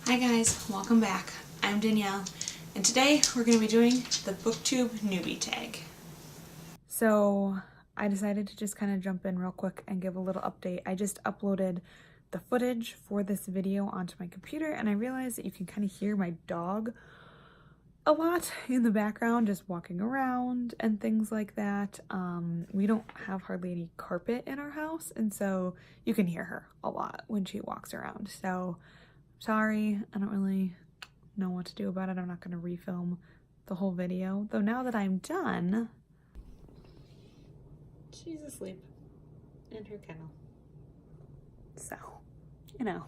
Hi guys, welcome back. I'm Danielle, and today we're going to be doing the Booktube Newbie Tag. So I decided to just kind of jump in real quick and give a little update. I just uploaded the footage for this video onto my computer, and I realized that you can kind of hear my dog a lot in the background, just walking around and things like that. We don't have hardly any carpet in our house, and so you can hear her a lot when she walks around. So sorry, I don't really know what to do about it. I'm not going to refilm the whole video, though now that I'm done, she's asleep in her kennel. So, you know.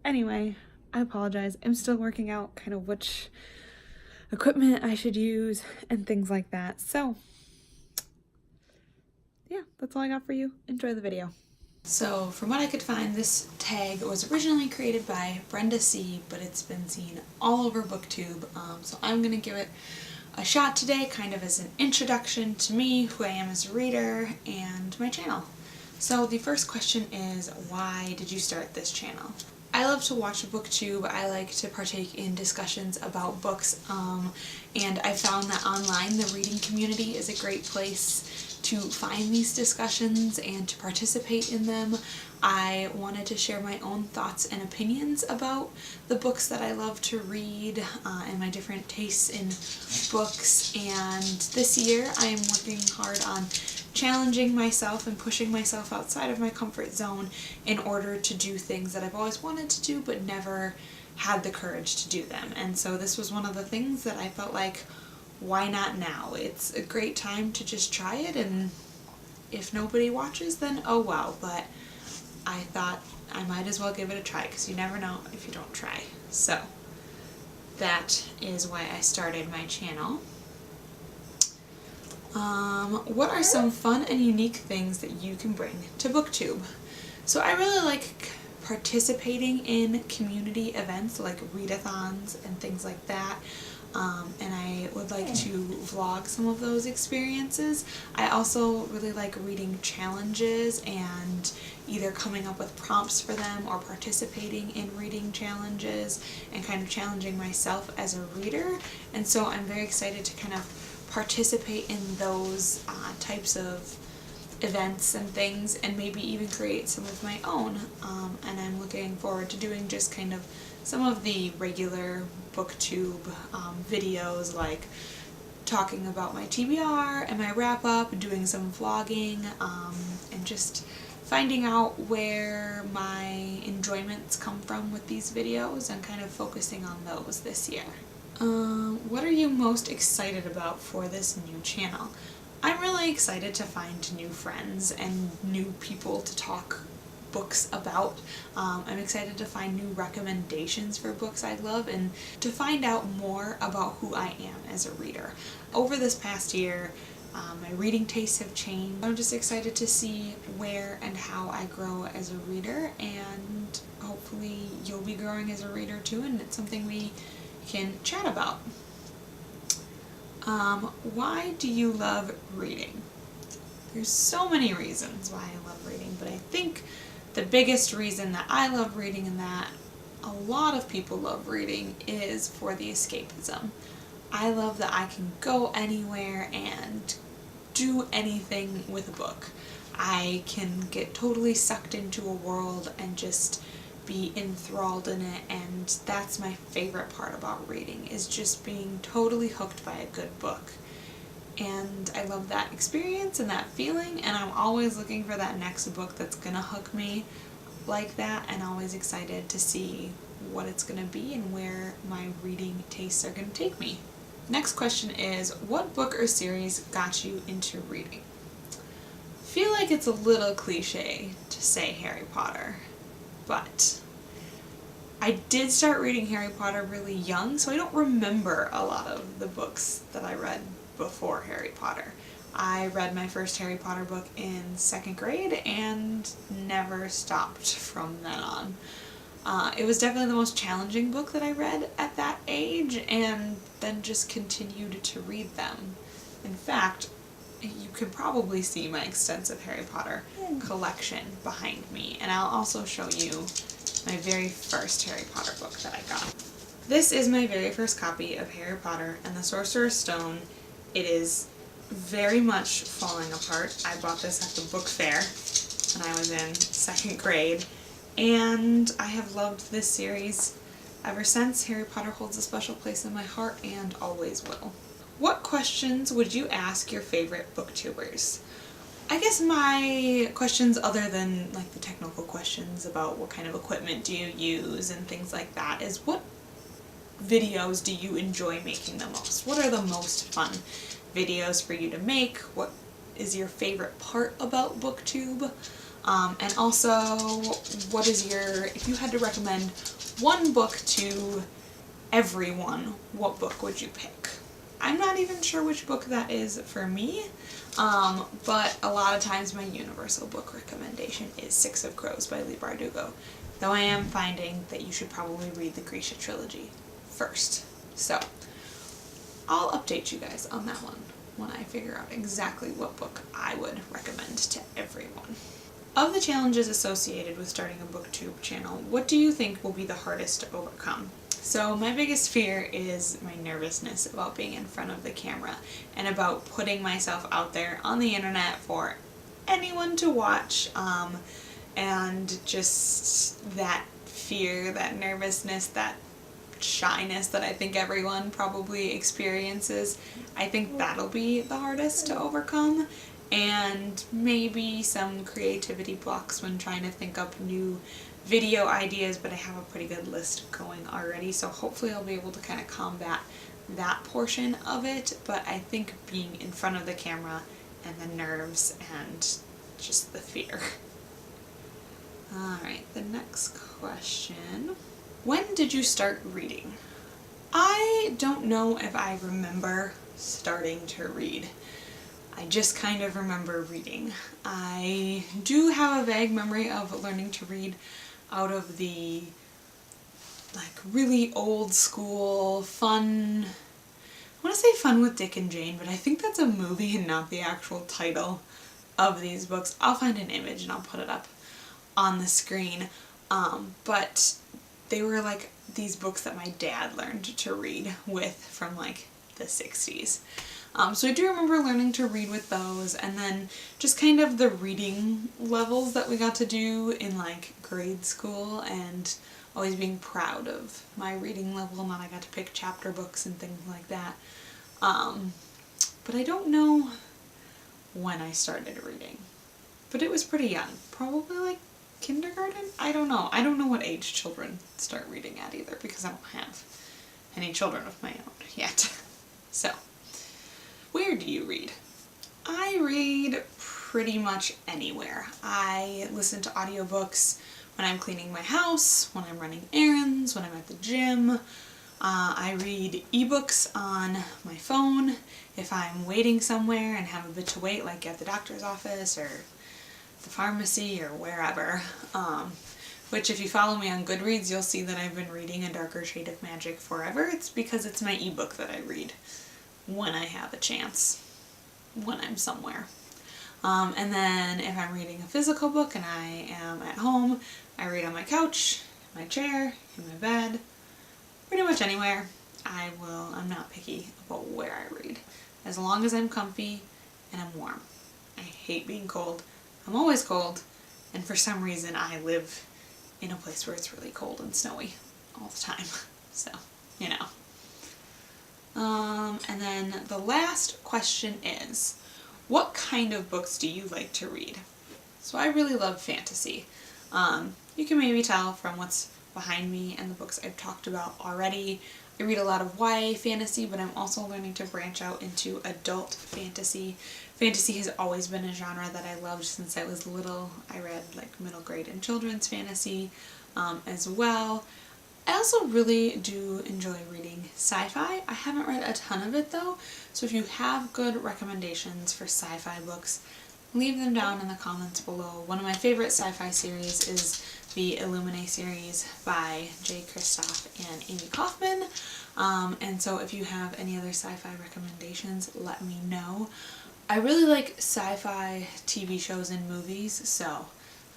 Anyway, I apologize. I'm still working out kind of which equipment I should use and things like that. So, yeah, that's all I got for you. Enjoy the video. So, from what I could find, this tag was originally created by Brenda C, but it's been seen all over Booktube, so I'm going to give it a shot today, kind of as an introduction to me, who I am as a reader, and my channel. So the first question is, why did you start this channel? I love to watch Booktube. I like to partake in discussions about books, and I found that online the reading community is a great place to find these discussions and to participate in them. I wanted to share my own thoughts and opinions about the books that I love to read and my different tastes in books, and this year I am working hard on challenging myself and pushing myself outside of my comfort zone in order to do things that I've always wanted to do but never had the courage to do them. And so this was one of the things that I felt like, why not now? It's a great time to just try it, and if nobody watches, then oh well, but I thought I might as well give it a try because you never know if you don't try. So that is why I started my channel. What are some fun and unique things that you can bring to Booktube? So I really like participating in community events like readathons and things like that. And I would like to vlog some of those experiences. I also really like reading challenges and either coming up with prompts for them or participating in reading challenges and kind of challenging myself as a reader. And so I'm very excited to kind of participate in those types of events and things, and maybe even create some of my own. And I'm looking forward to doing just kind of some of the regular Booktube videos, like talking about my TBR and my wrap-up, doing some vlogging, and just finding out where my enjoyments come from with these videos and kind of focusing on those this year. What are you most excited about for this new channel? I'm really excited to find new friends and new people to talk books about. I'm excited to find new recommendations for books I love and to find out more about who I am as a reader. Over this past year, my reading tastes have changed. I'm just excited to see where and how I grow as a reader, and hopefully you'll be growing as a reader too, and it's something we can chat about. Why do you love reading? There's so many reasons why I love reading, but I think the biggest reason that I love reading and that a lot of people love reading is for the escapism. I love that I can go anywhere and do anything with a book. I can get totally sucked into a world and just be enthralled in it, and that's my favorite part about reading, is just being totally hooked by a good book. And I love that experience and that feeling, and I'm always looking for that next book that's gonna hook me like that, and always excited to see what it's gonna be and where my reading tastes are gonna take me. Next question is, what book or series got you into reading? I feel like it's a little cliche to say Harry Potter, but I did start reading Harry Potter really young, so I don't remember a lot of the books that I read before Harry Potter. I read my first Harry Potter book in 2nd grade and never stopped from then on. It was definitely the most challenging book that I read at that age, and then just continued to read them. In fact, you can probably see my extensive Harry Potter collection behind me, and I'll also show you my very first Harry Potter book that I got. This is my very first copy of Harry Potter and the Sorcerer's Stone. It is very much falling apart. I bought this at the book fair when I was in 2nd grade, and I have loved this series ever since. Harry Potter holds a special place in my heart and always will. What questions would you ask your favorite booktubers? I guess my questions, other than like the technical questions about what kind of equipment do you use and things like that, is what videos do you enjoy making the most? What are the most fun videos for you to make? What is your favorite part about Booktube? And also, what is your, if you had to recommend one book to everyone, what book would you pick? I'm not even sure which book that is for me, but a lot of times my universal book recommendation is Six of Crows by Leigh Bardugo, though I am finding that you should probably read the Grisha trilogy first. So I'll update you guys on that one when I figure out exactly what book I would recommend to everyone. Of the challenges associated with starting a booktube channel, what do you think will be the hardest to overcome? So my biggest fear is my nervousness about being in front of the camera and about putting myself out there on the internet for anyone to watch, and just that fear, that nervousness, that shyness that I think everyone probably experiences. I think that'll be the hardest to overcome, and maybe some creativity blocks when trying to think up new video ideas, but I have a pretty good list going already, so hopefully I'll be able to kind of combat that portion of it. But I think being in front of the camera and the nerves and just the fear. Alright, the next question. When did you start reading? I don't know if I remember starting to read. I just kind of remember reading. I do have a vague memory of learning to read out of the like really old school fun, I want to say Fun with Dick and Jane, but I think that's a movie and not the actual title of these books. I'll find an image and I'll put it up on the screen. But they were like these books that my dad learned to read with from like the 60s. So I do remember learning to read with those, and then just kind of the reading levels that we got to do in like grade school, and always being proud of my reading level, and then I got to pick chapter books and things like that. But I don't know when I started reading, but it was pretty young, probably like kindergarten? I don't know. I don't know what age children start reading at either, because I don't have any children of my own yet. So, where do you read? I read pretty much anywhere. I listen to audiobooks when I'm cleaning my house, when I'm running errands, when I'm at the gym. I read ebooks on my phone if I'm waiting somewhere and have a bit to wait, like at the doctor's office or the pharmacy or wherever. Which if you follow me on Goodreads, you'll see that I've been reading A Darker Shade of Magic forever. It's because it's my ebook that I read when I have a chance, when I'm somewhere. And then if I'm reading a physical book and I am at home, I read on my couch, my chair, in my bed, pretty much anywhere. I'm not picky about where I read, as long as I'm comfy and I'm warm. I hate being cold. I'm always cold, and for some reason I live in a place where it's really cold and snowy all the time. So, you know. And then the last question is, what kind of books do you like to read? So I really love fantasy. You can maybe tell from what's behind me and the books I've talked about already. I read a lot of YA fantasy, but I'm also learning to branch out into adult fantasy. Fantasy has always been a genre that I loved since I was little. I read like middle grade and children's fantasy as well. I also really do enjoy reading sci-fi. I haven't read a ton of it though, so if you have good recommendations for sci-fi books, leave them down in the comments below. One of my favorite sci-fi series is the Illuminae series by J. Kristoff and Amy Kaufman. And so if you have any other sci-fi recommendations, let me know. I really like sci-fi TV shows and movies, so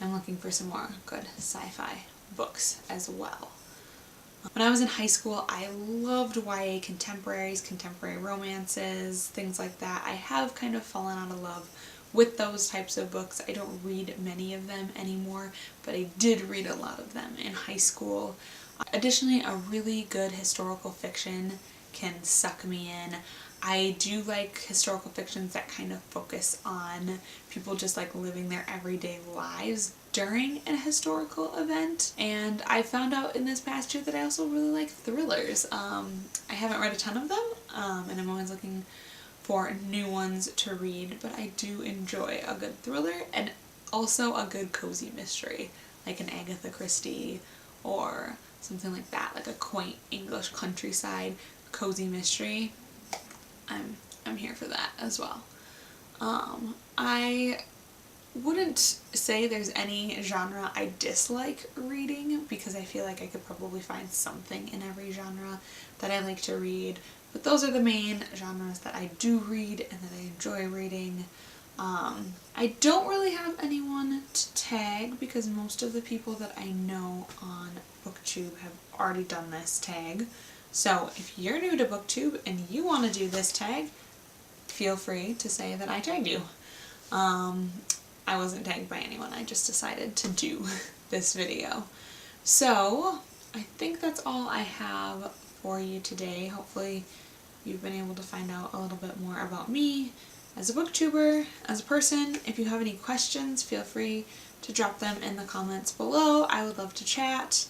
I'm looking for some more good sci-fi books as well. When I was in high school, I loved YA contemporaries, contemporary romances, things like that. I have kind of fallen out of love with those types of books. I don't read many of them anymore, but I did read a lot of them in high school. Additionally, a really good historical fiction can suck me in. I do like historical fictions that kind of focus on people just like living their everyday lives during a historical event. And I found out in this past year that I also really like thrillers. I haven't read a ton of them, and I'm always looking for new ones to read, but I do enjoy a good thriller and also a good cozy mystery, like an Agatha Christie or something like that, like a quaint English countryside cozy mystery. I'm here for that as well. I wouldn't say there's any genre I dislike reading, because I feel like I could probably find something in every genre that I like to read, but those are the main genres that I do read and that I enjoy reading. I don't really have anyone to tag because most of the people that I know on Booktube have already done this tag. So if you're new to Booktube and you want to do this tag, feel free to say that I tagged you. I wasn't tagged by anyone, I just decided to do this video. So I think that's all I have for you today. Hopefully you've been able to find out a little bit more about me as a booktuber, as a person. If you have any questions, feel free to drop them in the comments below. I would love to chat.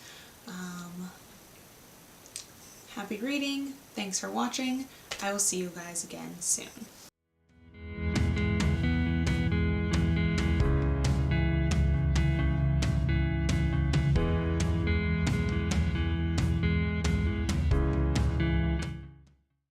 Happy reading. Thanks for watching. I will see you guys again soon.